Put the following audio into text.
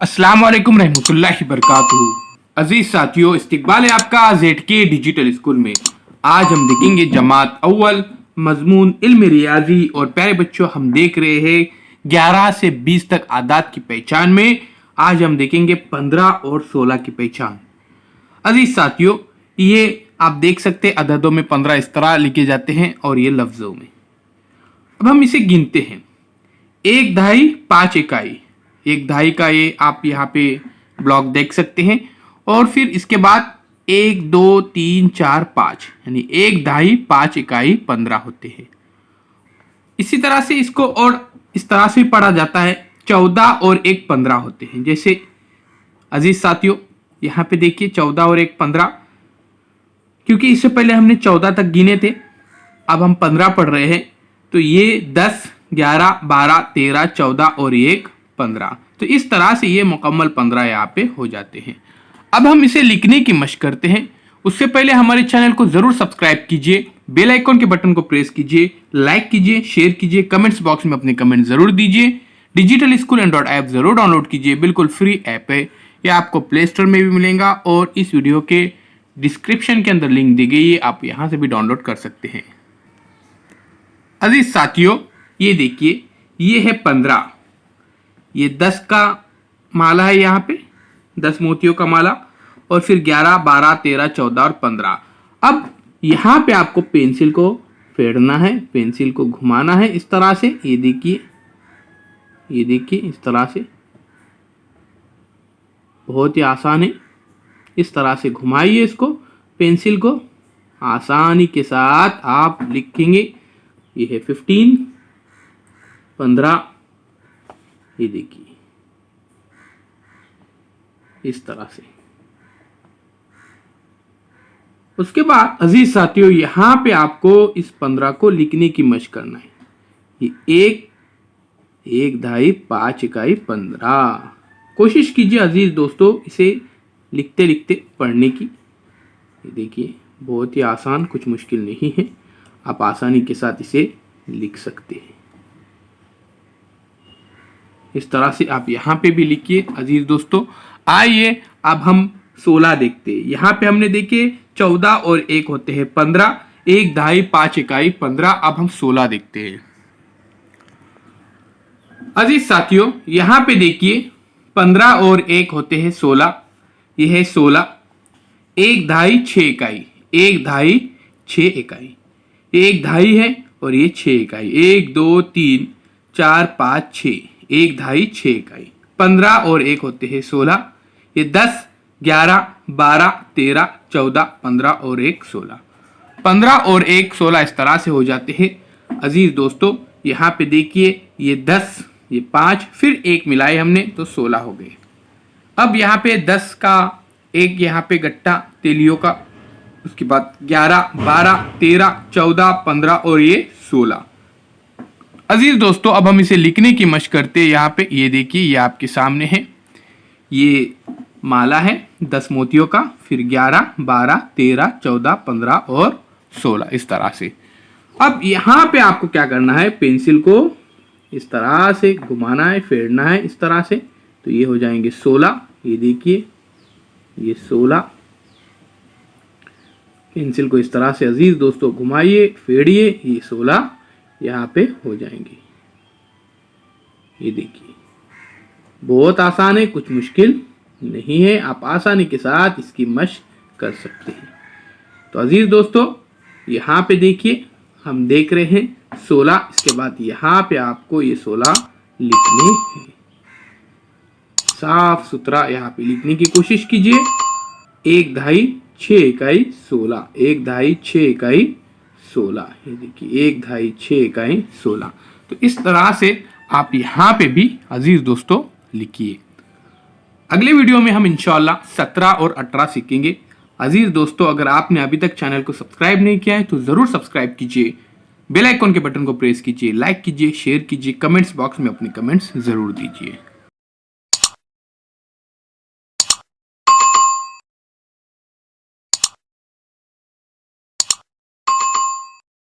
अस्सलाम वालेकुम रहमतुल्लाहि बरकातुहू। अजीज साथियों, इस्तिकबाल है आपका ZK डिजिटल स्कूल में। आज हम देखेंगे जमात अव्वल मजमून इल्म रियाजी। और प्यारे बच्चों, हम देख रहे हैं 11 से 20 तक आदात की पहचान में। आज हम देखेंगे 15 और 16 की पहचान। अजीज साथियों, ये आप देख सकते हैं अददों में 15 इस तरह लिखे जाते हैं और ये लफ्जों में। अब हम इसे गिनते हैं। 1 दहाई 5 इकाई, 1 दहाई का ये आप यहाँ पे ब्लॉक देख सकते हैं। और फिर इसके बाद 1 2 3 4 5 यानी 1 दहाई 5 इकाई 15 होते हैं। इसी तरह से इसको और इस तरह से पढ़ा जाता है। 14 और 1 15 होते हैं। जैसे अजीज साथियों, यहाँ पे देखिए 14 और 1 15, क्योंकि इससे पहले हमने 14 तक गिने थे, अब हम 15 पढ़ रहे हैं। तो ये 10 11 12 13 14 और 1 15। तो इस तरह से ये मुकम्मल 15 यहाँ पे हो जाते हैं। अब हम इसे लिखने की मशक करते हैं। उससे पहले हमारे चैनल को जरूर सब्सक्राइब कीजिए, बेल आइकन के बटन को प्रेस कीजिए, लाइक कीजिए, शेयर कीजिए, कमेंट्स बॉक्स में अपने कमेंट जरूर दीजिए। डिजिटल स्कूल एंड्रॉइड ऐप जरूर डाउनलोड कीजिए, बिल्कुल फ्री ऐप है। यह आपको प्ले स्टोर में भी मिलेगा और इस वीडियो के डिस्क्रिप्शन के अंदर लिंक दी गई है, आप यहां से भी डाउनलोड कर सकते हैं। अजीज साथियों, ये देखिए, ये है 15, ये 10 का माला है, यहाँ पे 10 मोतियों का माला। और फिर 11 12 13 14 और 15। अब यहाँ पे आपको पेंसिल को फेरना है, पेंसिल को घुमाना है इस तरह से। ये देखिए, ये देखिए, इस तरह से बहुत ही आसान है। इस तरह से घुमाइए इसको, पेंसिल को, आसानी के साथ आप लिखेंगे। ये है 15 15, ये देखिए इस तरह से। उसके बाद अजीज साथियों, यहां पे आपको इस 15 को लिखने की मशक करना है। ये 1 दहाई 5 इकाई 15। कोशिश कीजिए अजीज दोस्तों इसे लिखते लिखते पढ़ने की। ये देखिए, बहुत ही आसान, कुछ मुश्किल नहीं है, आप आसानी के साथ इसे लिख सकते हैं। इस तरह से आप यहाँ पे भी लिखिए। अजीज दोस्तों, आइए अब हम 16 देखते हैं। यहाँ पे हमने देखे 14 और 1 होते हैं 15, 1 दहाई 5 इकाई 15। अब हम 16 देखते हैं। अजीज साथियों, यहाँ पे देखिए 15 और 1 होते हैं 16, ये है 16। 1 दहाई 6 इकाई, 1 दहाई 6 इकाई, 1 दहाई है और ये 6 इकाई। 1 2 3 4 5 6, 1 दहाई 6 इकाई। 15 और 1 होते हैं 16, ये 10 11 12 13 14 15 और 1 16। 15 और 1 16 इस तरह से हो जाते हैं। अजीज दोस्तों, यहाँ पे देखिए, ये 10, ये 5, फिर 1 मिलाए हमने तो 16 हो गए। अब यहाँ पे 10 का एक यहाँ पे गट्टा तेलियों का, उसके बाद 11 12 13 14 15 और ये 16। अजीज दोस्तों, अब हम इसे लिखने की मशक करते हैं। यहाँ पे ये देखिए, ये आपके सामने है, ये माला है 10 मोतियों का, फिर 11 12 13 14 15 और 16 इस तरह से। अब यहाँ पे आपको क्या करना है, पेंसिल को इस तरह से घुमाना है, फेरना है इस तरह से, तो ये हो जाएंगे 16। ये देखिए, ये 16। पेंसिल को इस तरह से अजीज दोस्तों घुमाइए, फेरिए, ये 16 यहाँ पे हो जाएंगे। ये देखिए, बहुत आसान है, कुछ मुश्किल नहीं है, आप आसानी के साथ इसकी मशक कर सकते हैं। तो अजीज दोस्तों, यहाँ पे देखिए, हम देख रहे हैं 16। इसके बाद यहाँ पे आपको ये 16 लिखने हैं। साफ सुथरा यहाँ पे लिखने की कोशिश कीजिए। 1 दहाई 6 इकाई 16, 1 दहाई 6 इकाई 16। ये देखिए, 1 दहाई 6 इकाई 16। तो इस तरह से आप यहाँ पे भी अजीज दोस्तों लिखिए। अगले वीडियो में हम इंशाल्लाह 17 और 18 सीखेंगे। अजीज दोस्तों, अगर आपने अभी तक चैनल को सब्सक्राइब नहीं किया है तो जरूर सब्सक्राइब कीजिए, बेल आइकन के बटन को प्रेस कीजिए, लाइक कीजिए, शेयर कीजिए, कमेंट्स बॉक्स में अपने कमेंट्स जरूर दीजिए।